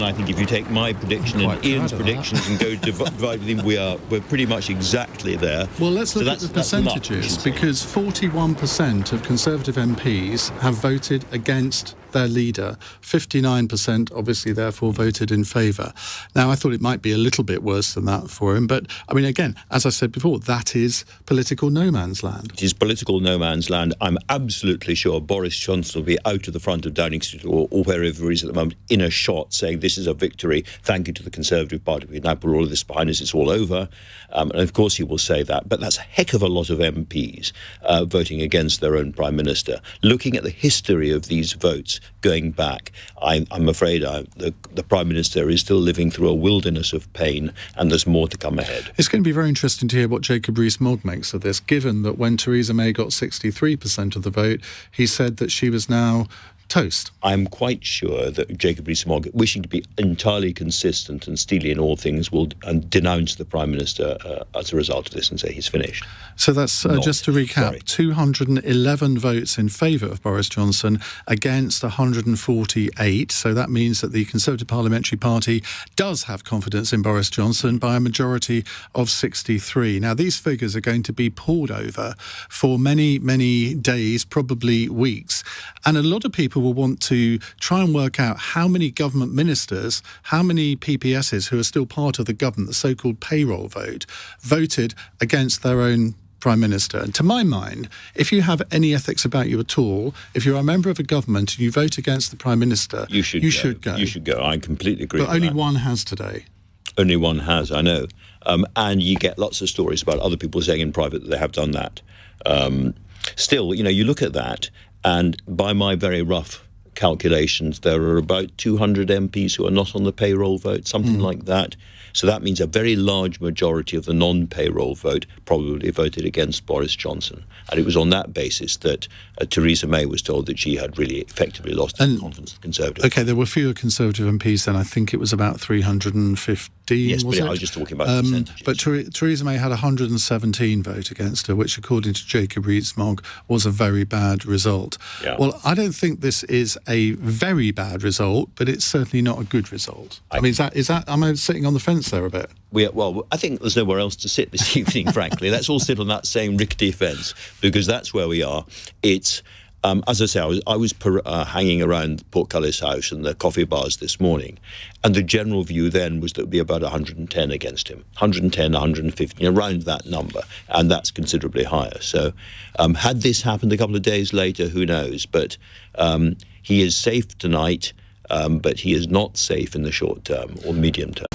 I think if you take my prediction and Iain's predictions and go divide with him, we're pretty much exactly there. Well, let's look at the percentages, because 41% of Conservative MPs have voted against their leader. 59% obviously therefore voted in favour. Now, I thought it might be a little bit worse than that for him, but I mean, again, as I said before, that is political no man's land. It is political no man's land. I'm absolutely sure Boris Johnson will be out of the front of Downing Street or wherever he is at the moment in a shot saying this is a victory, thank you to the Conservative Party, we now put all of this behind us, it's all over. And of course he will say that, but that's a heck of a lot of MPs voting against their own Prime Minister. Looking at the history of these votes going back, I'm afraid the Prime Minister is still living through a wilderness of pain, and there's more to come ahead. It's going to be very interesting to hear what Jacob Rees-Mogg makes of this, given that when Theresa May got 63% of the vote, he said that she was now toast. I'm quite sure that Jacob Rees-Mogg, wishing to be entirely consistent and steely in all things, will denounce the Prime Minister as a result of this and say he's finished. So that's, just to recap, 211 votes in favour of Boris Johnson against 148. So that means that the Conservative Parliamentary Party does have confidence in Boris Johnson by a majority of 63. Now, these figures are going to be pored over for many, many days, probably weeks. And a lot of people will want to try and work out how many government ministers, how many PPSs who are still part of the government, the so-called payroll vote, voted against their own Prime Minister. And to my mind, if you have any ethics about you at all, if you're a member of a government and you vote against the Prime Minister, you should go. You should go. I completely agree with that. But only that. one has today. Only one has, I know. And you get lots of stories about other people saying in private that they have done that. Still, you look at that, and by my very rough calculations, there are about 200 MPs who are not on the payroll vote, something like that. So that means a very large majority of the non-payroll vote probably voted against Boris Johnson. And it was on that basis that Theresa May was told that she had really effectively lost the confidence of the Conservatives. OK, there were fewer Conservative MPs then. I think it was about 315, yes, was but it? I was just talking about percentages. But Theresa May had 117 vote against her, which, according to Jacob Rees-Mogg, was a very bad result. Yeah. Well, I don't think this is a very bad result, but it's certainly not a good result. I mean, is that? Am I sitting on the fence there a bit? Well, I think there's nowhere else to sit this evening, frankly. Let's all sit on that same rickety fence, because that's where we are. It's, as I say, I was hanging around Portcullis House and the coffee bars this morning, and the general view then was that it would be about 110 against him. 110, 150, around that number, and that's considerably higher. So had this happened a couple of days later, who knows? But he is safe tonight, but he is not safe in the short term or medium term.